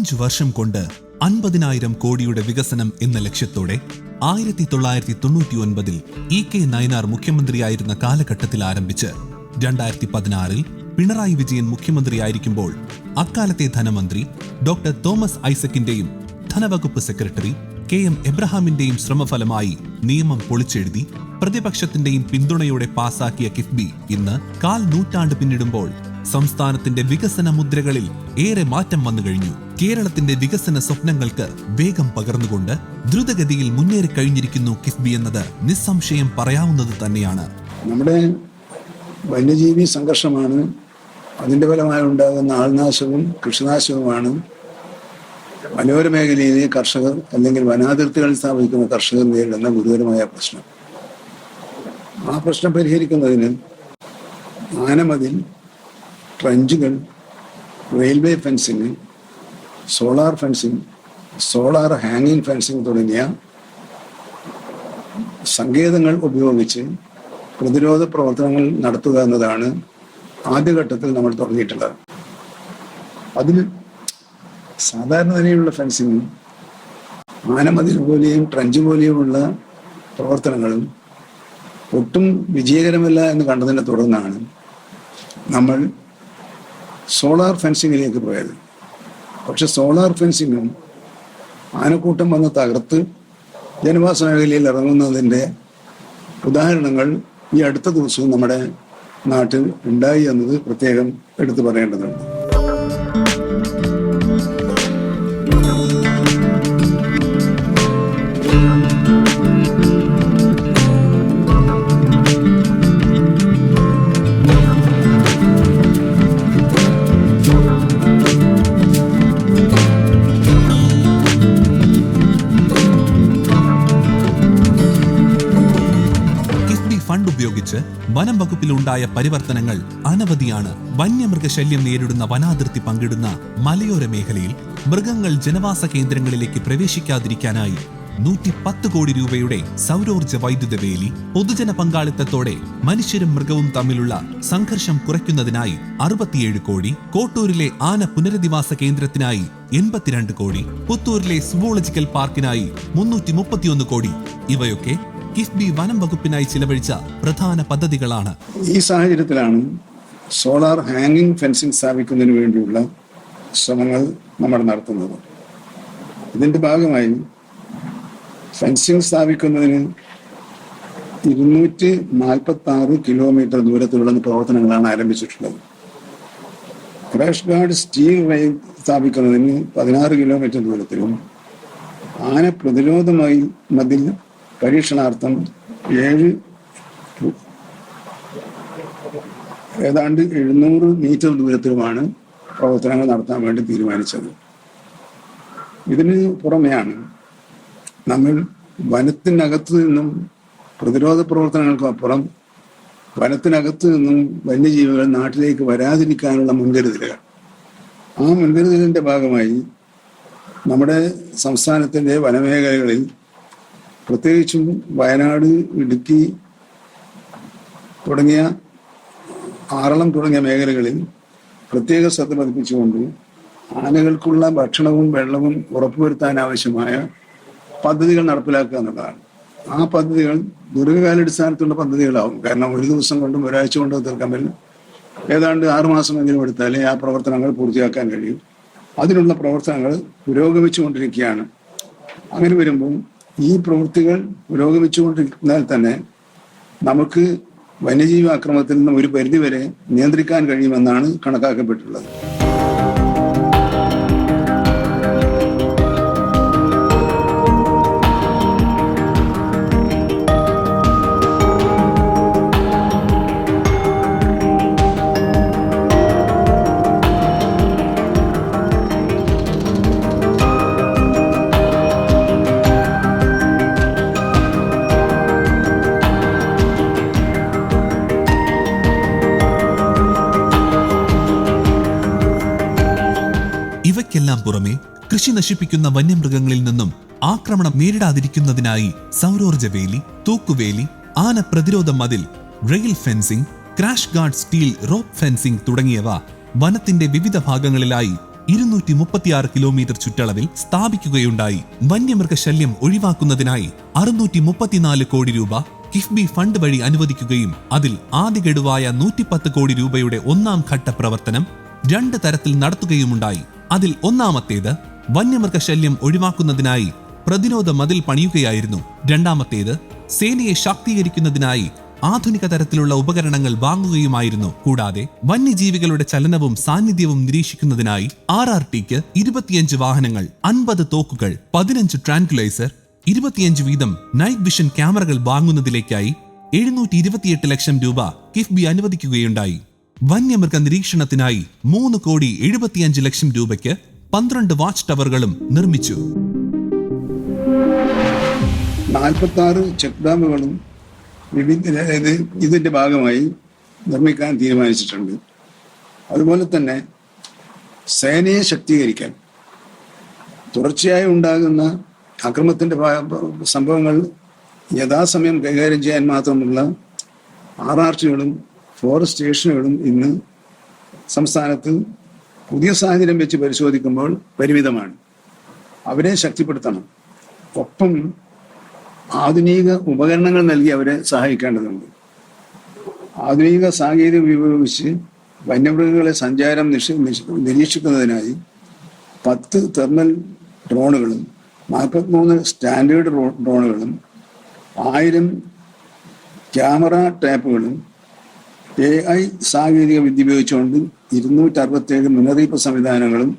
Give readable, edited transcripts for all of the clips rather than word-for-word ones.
5 വർഷം കൊണ്ട് 50,000 കോടിയുടെ വികസനം എന്ന ലക്ഷ്യത്തോടെ 1999 EK നയനാർ മുഖ്യമന്ത്രിയായിരുന്ന കാലഘട്ടത്തിൽ ആരംഭിച്ച് 2016 പിണറായി വിജയൻ മുഖ്യമന്ത്രിയായിരിക്കുമ്പോൾ അക്കാലത്തെ ധനമന്ത്രി ഡോക്ടർ തോമസ് ഐസക്കിന്റെയും ധനവകുപ്പ് സെക്രട്ടറി KM എബ്രഹാമിന്റെയും ശ്രമഫലമായി നിയമം പൊളിച്ചെഴുതി പ്രതിപക്ഷത്തിന്റെയും പിന്തുണയോടെ പാസാക്കിയ കിഫ്ബി ഇന്ന് 1/4 നൂറ്റാണ്ട് പിന്നിടുമ്പോൾ സംസ്ഥാനത്തിന്റെ വികസന മുദ്രകളിൽ ഏറെ മാറ്റം വന്നു കഴിഞ്ഞു. കേരളത്തിന്റെ വികസന സ്വപ്നങ്ങൾക്ക് വേഗം പകർന്നുകൊണ്ട് ദ്രുതഗതിയിൽ മുന്നേറി കഴിഞ്ഞിരിക്കുന്നു കിഫ്ബി എന്നത് നിസ്സംശയം പറയാവുന്നത് തന്നെയാണ്. നമ്മുടെ വന്യജീവി സംഘർഷമാണ്, അതിന്റെ ഫലമായി ഉണ്ടാകുന്ന ആൾനാശവും കൃഷിനാശവുമാണ് മലയോര മേഖലയിലെ കർഷകർ അല്ലെങ്കിൽ വനാതിർത്തികളിൽ സ്ഥാപിക്കുന്ന കർഷകർ നേരിടുന്ന ഗുരുതരമായ പ്രശ്നം. ആ പ്രശ്നം പരിഹരിക്കുന്നതിന് ആനമതിൽ, ട്രഞ്ചുകൾ, railway fencing, solar fencing, solar ഹാങ്ങിങ് ഫെൻസിങ് തുടങ്ങിയ സങ്കേതങ്ങൾ ഉപയോഗിച്ച് പ്രതിരോധ പ്രവർത്തനങ്ങൾ നടത്തുക എന്നതാണ് ആദ്യഘട്ടത്തിൽ നമ്മൾ തുടങ്ങിയിട്ടുള്ളത്. അതിന് സാധാരണ നിലയിലുള്ള ഫെൻസിങ്ങും ആനമതിൽ പോലെയും ട്രഞ്ച് പോലെയുമുള്ള പ്രവർത്തനങ്ങളും ഒട്ടും വിജയകരമല്ല എന്ന് കണ്ടതിനെ തുടർന്നാണ് നമ്മൾ സോളാർ ഫെൻസിങ്ങിലേക്ക് പോയത്. പക്ഷെ സോളാർ ഫെൻസിങ്ങും ആനക്കൂട്ടം വന്ന് തകർത്ത് ജനവാസ മേഖലയിൽ ഇറങ്ങുന്നതിൻ്റെ ഉദാഹരണങ്ങൾ ഈ അടുത്ത ദിവസവും നമ്മുടെ നാട്ടിൽ ഉണ്ടായി എന്നത് പ്രത്യേകം എടുത്തു പറയേണ്ടതുണ്ട്. ഫണ്ട് ഉപയോഗിച്ച് വനം വകുപ്പിലുണ്ടായ പരിവർത്തനങ്ങൾ അനവധിയാണ്. വന്യമൃഗശല്യം നേരിടുന്ന വനാതിർത്തി പങ്കിടുന്ന മലയോര മേഖലയിൽ മൃഗങ്ങൾ ജനവാസ കേന്ദ്രങ്ങളിലേക്ക് പ്രവേശിക്കാതിരിക്കാനായി 110 കോടി രൂപയുടെ സൗരോർജ്ജ വൈദ്യുത വേലി, പൊതുജന പങ്കാളിത്തത്തോടെ മനുഷ്യരും മൃഗവും തമ്മിലുള്ള സംഘർഷം കുറയ്ക്കുന്നതിനായി 67 കോടി, കോട്ടൂരിലെ ആന പുനരധിവാസ കേന്ദ്രത്തിനായി 82 കോടി, പുത്തൂരിലെ സുവോളജിക്കൽ പാർക്കിനായി 331 കോടി, ഇവയൊക്കെ കിഫ്ബി വനം വകുപ്പിനായി ചിലവഴിച്ച പ്രധാന പദ്ധതികളാണ്. ഈ സാഹചര്യത്തിലാണ് സോളാർ ഹാങ്ങിങ് ഫെൻസിങ് സ്ഥാപിക്കുന്നതിന് വേണ്ടിയുള്ള ശ്രമങ്ങൾ നമ്മൾ നടത്തുന്നത്. ഇതിന്റെ ഭാഗമായി ഫെൻസിങ് സ്ഥാപിക്കുന്നതിന് 246 കിലോമീറ്റർ ദൂരത്തിലുള്ള പ്രവർത്തനങ്ങളാണ് ആരംഭിച്ചിട്ടുള്ളത്. ക്രാഷ് ഗാർഡ് സ്റ്റീൽ റെയിൽ സ്ഥാപിക്കുന്നതിന് 16 കിലോമീറ്റർ ദൂരത്തിലും ആന പ്രതിരോധമായി മതിൽ പരീക്ഷണാർത്ഥം ഏതാണ്ട് 700 മീറ്റർ ദൂരത്തിലുമാണ് പ്രവർത്തനങ്ങൾ നടത്താൻ വേണ്ടി തീരുമാനിച്ചത്. ഇതിന് പുറമെയാണ് നമ്മൾ വനത്തിനകത്തു നിന്നും പ്രതിരോധ പ്രവർത്തനങ്ങൾക്കപ്പുറം വനത്തിനകത്തു നിന്നും വന്യജീവികൾ നാട്ടിലേക്ക് വരാതിരിക്കാനുള്ള മുൻകരുതലുകൾ. ആ മുൻകരുതലിന്റെ ഭാഗമായി നമ്മുടെ സംസ്ഥാനത്തിൻ്റെ വനമേഖലകളിൽ, പ്രത്യേകിച്ചും വയനാട്, ഇടുക്കി തുടങ്ങിയ ആറളം തുടങ്ങിയ മേഖലകളിൽ പ്രത്യേക ശ്രദ്ധ പതിപ്പിച്ചുകൊണ്ട് ആനകൾക്കുള്ള ഭക്ഷണവും വെള്ളവും ഉറപ്പുവരുത്താൻ ആവശ്യമായ പദ്ധതികൾ നടപ്പിലാക്കുക എന്നുള്ളതാണ്. ആ പദ്ധതികൾ ദീർഘകാലാടിസ്ഥാനത്തുള്ള പദ്ധതികളാവും. കാരണം ഒരു ദിവസം കൊണ്ടും ഒരാഴ്ച കൊണ്ടും തീർക്കാൻ പറ്റില്ല. ഏതാണ്ട് 6 മാസമെങ്കിലും എടുത്താലേ ആ പ്രവർത്തനങ്ങൾ പൂർത്തിയാക്കാൻ കഴിയും. അതിനുള്ള പ്രവർത്തനങ്ങൾ പുരോഗമിച്ചുകൊണ്ടിരിക്കുകയാണ്. അങ്ങനെ വരുമ്പോൾ ഈ പ്രവൃത്തികൾ പുരോഗമിച്ചുകൊണ്ടിരുന്നാൽ തന്നെ നമുക്ക് വന്യജീവി ആക്രമണത്തിൽ നിന്ന് ഒരു പരിധിവരെ നിയന്ത്രിക്കാൻ കഴിയുമെന്നാണ് കണക്കാക്കപ്പെട്ടിട്ടുള്ളത്. ഇവയ്ക്കെല്ലാം പുറമെ കൃഷി നശിപ്പിക്കുന്ന വന്യമൃഗങ്ങളിൽ നിന്നും ആക്രമണം നേരിടാതിരിക്കുന്നതിനായി സൗരോർജ്ജ വേലി, തൂക്കുവേലി, ആന പ്രതിരോധ മതിൽ, rail fencing, crash guard steel rope fencing തുടങ്ങിയവ വനത്തിന്റെ വിവിധ ഭാഗങ്ങളിലായി 236 കിലോമീറ്റർ ചുറ്റളവിൽ സ്ഥാപിക്കുകയുണ്ടായി. വന്യമൃഗശല്യം ഒഴിവാക്കുന്നതിനായി 634 കോടി രൂപ കിഫ്ബി ഫണ്ട് വഴി അനുവദിക്കുകയും അതിൽ ആദ്യ ഗഡുവായ 110 കോടി രൂപയുടെ ഒന്നാം ഘട്ട പ്രവർത്തനം 2 തരത്തിൽ നടത്തുകയുമുണ്ടായി. അതിൽ ഒന്നാമത്തേത് വന്യമൃഗശല്യം ഒഴിവാക്കുന്നതിനായി പ്രതിരോധ മതിൽ പണിയുകയായിരുന്നു. രണ്ടാമത്തേത് സേനയെ ശാക്തീകരിക്കുന്നതിനായി ആധുനിക തരത്തിലുള്ള ഉപകരണങ്ങൾ വാങ്ങുകയുമായിരുന്നു. കൂടാതെ വന്യജീവികളുടെ ചലനവും സാന്നിധ്യവും നിരീക്ഷിക്കുന്നതിനായി RRTക്ക് 25 വാഹനങ്ങൾ, 50 തോക്കുകൾ, 15 ട്രാൻക്യുലൈസർ, 25 വീതം നൈറ്റ് വിഷൻ ക്യാമറകൾ വാങ്ങുന്നതിലേക്കായി 728 ലക്ഷം രൂപ കിഫ്ബി അനുവദിക്കുകയുണ്ടായി. വന്യമൃഗ നിരീക്ഷണത്തിനായി 3,75 ലക്ഷം രൂപയ്ക്ക് 12 വാച്ച് ടവറുകളും നിർമ്മിച്ചു. 46 ചെക്ക് ഡാമുകളും ഇതിന്റെ ഭാഗമായി നിർമ്മിക്കാൻ തീരുമാനിച്ചിട്ടുണ്ട്. അതുപോലെ തന്നെ സേനയെ ശക്തീകരിക്കാൻ തുടർച്ചയായി ഉണ്ടാകുന്ന അക്രമത്തിന്റെ സംഭവങ്ങൾ യഥാസമയം കൈകാര്യം ചെയ്യാൻ മാത്രമുള്ള RRTകളും ഫോറസ്റ്റ് സ്റ്റേഷനുകളും ഇന്ന് സംസ്ഥാനത്ത് പുതിയ സാഹചര്യം വെച്ച് പരിശോധിക്കുമ്പോൾ പരിമിതമാണ്. അവരെ ശക്തിപ്പെടുത്തണം. ഒപ്പം ആധുനിക ഉപകരണങ്ങൾ നൽകി അവരെ സഹായിക്കേണ്ടതുണ്ട്. ആധുനിക സാങ്കേതിക ഉപയോഗിച്ച് വന്യമൃഗങ്ങളെ സഞ്ചാരം നിരീക്ഷിക്കുന്നതിനായി 10 തെർമൽ ഡ്രോണുകളും 43 സ്റ്റാൻഡേർഡ് ഡ്രോണുകളും 1000 ക്യാമറ ടാപ്പുകളും AI സാങ്കേതിക വിദ്യ ഉപയോഗിച്ചുകൊണ്ട് 267 മുന്നറിയിപ്പ് സംവിധാനങ്ങളും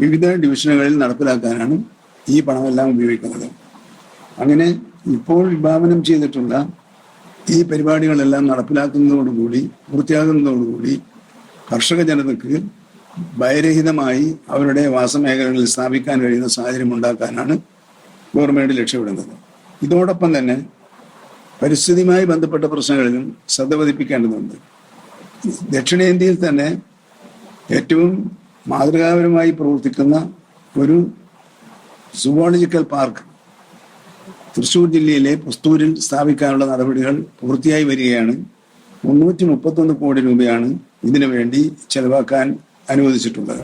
വിവിധ ഡിവിഷനുകളിൽ നടപ്പിലാക്കാനാണ് ഈ പണമെല്ലാം ഉപയോഗിക്കുന്നത്. അങ്ങനെ ഇപ്പോൾ വിഭാവനം ചെയ്തിട്ടുള്ള ഈ പരിപാടികളെല്ലാം നടപ്പിലാക്കുന്നതോടുകൂടി പൂർത്തിയാകുന്നതോടുകൂടി കർഷക ജനതയ്ക്ക് ഭയരഹിതമായി അവരുടെ വാസമേഖലകളിൽ സ്ഥാപിക്കാൻ കഴിയുന്ന സാഹചര്യം ഉണ്ടാക്കാനാണ് ഗവൺമെന്റ് ലക്ഷ്യമിടുന്നത്. ഇതോടൊപ്പം തന്നെ പരിസ്ഥിതിയുമായി ബന്ധപ്പെട്ട പ്രശ്നങ്ങളിലും ശ്രദ്ധ പതിപ്പിക്കേണ്ടതുണ്ട്. ദക്ഷിണേന്ത്യയിൽ തന്നെ ഏറ്റവും മാതൃകാപരമായി പ്രവർത്തിക്കുന്ന ഒരു സുവോളജിക്കൽ പാർക്ക് തൃശ്ശൂർ ജില്ലയിലെ പുസ്തൂരിൽ സ്ഥാപിക്കാനുള്ള നടപടികൾ പൂർത്തിയായി വരികയാണ്. 331 കോടി രൂപയാണ് ഇതിനു വേണ്ടി ചെലവാക്കാൻ അനുവദിച്ചിട്ടുള്ളത്.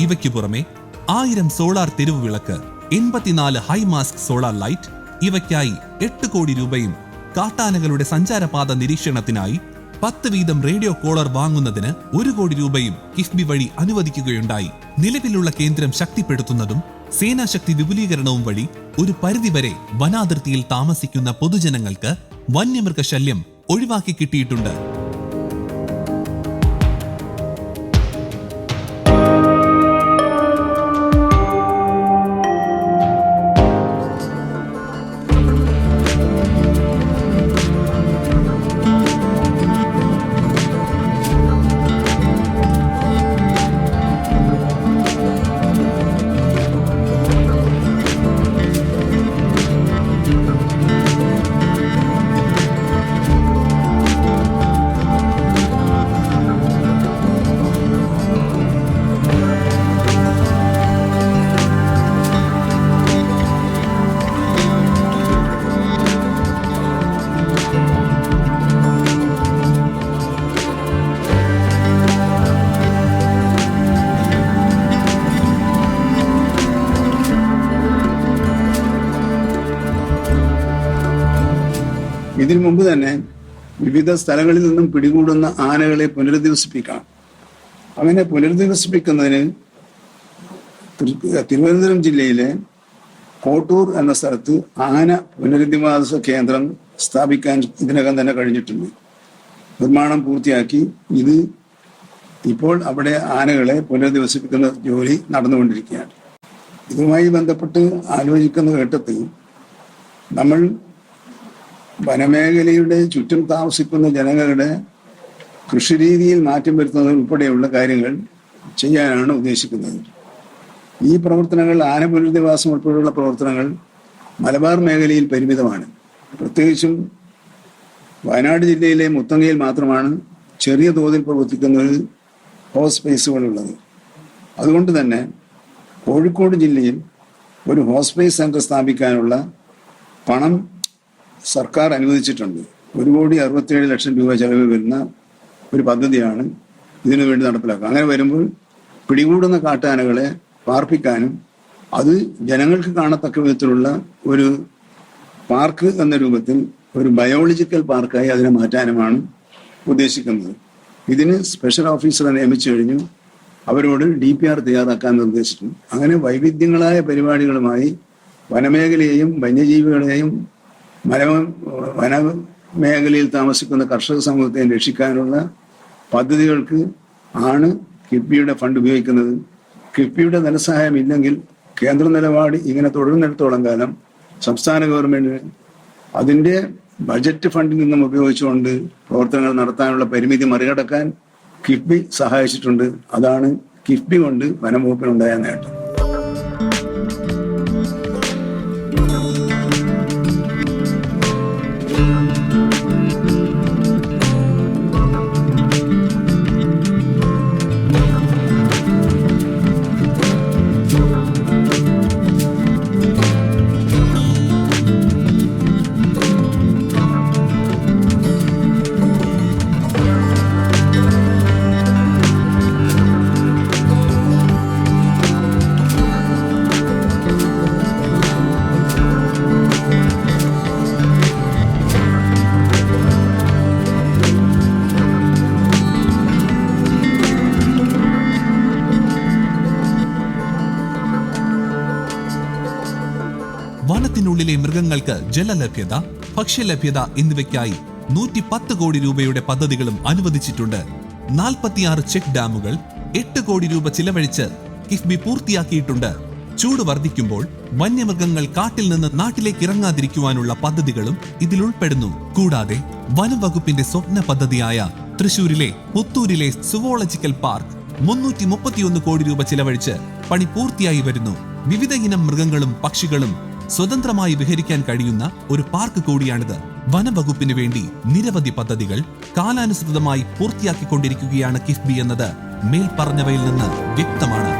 ഇവയ്ക്കു പുറമെ 1000 സോളാർ തെരുവ് വിളക്ക്, 84 ഹൈ മാസ്ക് സോളാർ ലൈറ്റ്, ഇവയ്ക്കായി 8 കോടി രൂപയും കാട്ടാനകളുടെ സഞ്ചാരപാത നിരീക്ഷണത്തിനായി 10 വീതം റേഡിയോ കോളർ വാങ്ങുന്നതിന് 1 കോടി രൂപയും കിഫ്ബി വഴി അനുവദിക്കുകയുണ്ടായി. നിലവിലുള്ള കേന്ദ്രം ശക്തിപ്പെടുത്തുന്നതും സേനാശക്തി വിപുലീകരണവും വഴി ഒരു പരിധിവരെ വനാതിർത്തിയിൽ താമസിക്കുന്ന പൊതുജനങ്ങൾക്ക് വന്യമൃഗശല്യം ഒഴിവാക്കി കിട്ടിയിട്ടുണ്ട്. ഇതിനു മുമ്പ് തന്നെ വിവിധ സ്ഥലങ്ങളിൽ നിന്നും പിടികൂടുന്ന ആനകളെ പുനരധിവസിപ്പിക്കാം. അങ്ങനെ പുനരധിവസിപ്പിക്കുന്നതിന് തിരുവനന്തപുരം ജില്ലയിലെ കോട്ടൂർ എന്ന സ്ഥലത്ത് ആന പുനരധിവാസ കേന്ദ്രം സ്ഥാപിക്കാൻ ഇതിനകം തന്നെ കഴിഞ്ഞിട്ടുണ്ട്. നിർമ്മാണം പൂർത്തിയാക്കി ഇത് ഇപ്പോൾ അവിടെ ആനകളെ പുനരധിവസിപ്പിക്കുന്ന ജോലി നടന്നുകൊണ്ടിരിക്കുകയാണ്. ഇതുമായി ബന്ധപ്പെട്ട് ആലോചിക്കുന്ന ഘട്ടത്തിൽ നമ്മൾ വനമേഖലയുടെ ചുറ്റും താമസിക്കുന്ന ജനങ്ങളുടെ കൃഷിരീതിയിൽ മാറ്റം വരുത്തുന്നത് ഉൾപ്പെടെയുള്ള കാര്യങ്ങൾ ചെയ്യാനാണ് ഉദ്ദേശിക്കുന്നത്. ഈ പ്രവർത്തനങ്ങൾ, ആന പുനരധിവാസം ഉൾപ്പെടെയുള്ള പ്രവർത്തനങ്ങൾ മലബാർ മേഖലയിൽ പരിമിതമാണ്. പ്രത്യേകിച്ചും വയനാട് ജില്ലയിലെ മുത്തങ്ങയിൽ മാത്രമാണ് ചെറിയ തോതിൽ പ്രവർത്തിക്കുന്ന ഒരു ഹോസ്പേസുകളുള്ളത്. അതുകൊണ്ട് തന്നെ കോഴിക്കോട് ജില്ലയിൽ ഒരു ഹോസ്പേസ് സെന്റർ സ്ഥാപിക്കാനുള്ള പണം സർക്കാർ അനുവദിച്ചിട്ടുണ്ട്. 1,67,00,000 രൂപ ചെലവ് വരുന്ന ഒരു പദ്ധതിയാണ് ഇതിനു വേണ്ടി നടപ്പിലാക്കുക. അങ്ങനെ വരുമ്പോൾ പിടികൂടുന്ന കാട്ടാനകളെ പാർപ്പിക്കാനും അത് ജനങ്ങൾക്ക് കാണത്തക്ക വിധത്തിലുള്ള ഒരു പാർക്ക് എന്ന രൂപത്തിൽ ഒരു ബയോളജിക്കൽ പാർക്കായി അതിനെ മാറ്റാനുമാണ് ഉദ്ദേശിക്കുന്നത്. ഇതിന് സ്പെഷ്യൽ ഓഫീസറെ നിയമിച്ചു കഴിഞ്ഞു. അവരോട് DPR തയ്യാറാക്കാൻ നിർദ്ദേശിച്ചിട്ടുണ്ട്. അങ്ങനെ വൈവിധ്യങ്ങളായ പരിപാടികളുമായി വനമേഖലയെയും വന്യജീവികളെയും വനമേഖലയിൽ താമസിക്കുന്ന കർഷക സമൂഹത്തെയും രക്ഷിക്കാനുള്ള പദ്ധതികൾക്ക് ആണ് കിഫ്ബിയുടെ ഫണ്ട് ഉപയോഗിക്കുന്നത്. കിഫ്ബിയുടെ ധനസഹായം ഇല്ലെങ്കിൽ കേന്ദ്ര നിലപാട് ഇങ്ങനെ തുടരുന്നിടത്തോളം കാലം സംസ്ഥാന ഗവൺമെന്റിന് അതിൻ്റെ ബജറ്റ് ഫണ്ടിൽ നിന്നും ഉപയോഗിച്ചുകൊണ്ട് പ്രവർത്തനങ്ങൾ നടത്താനുള്ള പരിമിതി മറികടക്കാൻ കിഫ്ബി സഹായിച്ചിട്ടുണ്ട്. അതാണ് കിഫ്ബി കൊണ്ട് വനംവകുപ്പിനുണ്ടായ നേട്ടം. വനത്തിനുള്ളിലെ മൃഗങ്ങൾക്ക് ജലലഭ്യത, ഭക്ഷ്യലഭ്യത എന്നിവയ്ക്കായി 110 കോടി രൂപയുടെ പദ്ധതികളും അനുവദിച്ചിട്ടുണ്ട്. 46 ചെക്ക് ഡാമുകൾ 8 കോടി രൂപ ചിലവഴിച്ച് കിഫ്ബി പൂർത്തിയാക്കിയിട്ടുണ്ട്. ചൂട് വർദ്ധിക്കുമ്പോൾ വന്യമൃഗങ്ങൾ കാട്ടിൽ നിന്ന് നാട്ടിലേക്ക് ഇറങ്ങാതിരിക്കുവാനുള്ള പദ്ധതികളും ഇതിൽ ഉൾപ്പെടുന്നു. കൂടാതെ വനം വകുപ്പിന്റെ സ്വപ്ന പദ്ധതിയായ തൃശൂരിലെ പുത്തൂരിലെ സുവോളജിക്കൽ പാർക്ക് 331 കോടി രൂപ ചിലവഴിച്ച് പണി പൂർത്തിയായി വരുന്നു. വിവിധ ഇനം മൃഗങ്ങളും പക്ഷികളും സ്വതന്ത്രമായി വിഹരിക്കാൻ കഴിയുന്ന ഒരു പാർക്ക് കൂടിയാണിത്. വനംവകുപ്പിന് വേണ്ടി നിരവധി പദ്ധതികൾ കാലാനുസൃതമായി പൂർത്തിയാക്കിക്കൊണ്ടിരിക്കുകയാണ് കിഫ്ബി എന്നത് മേൽപ്പറഞ്ഞവയിൽ നിന്ന് വ്യക്തമാണ്.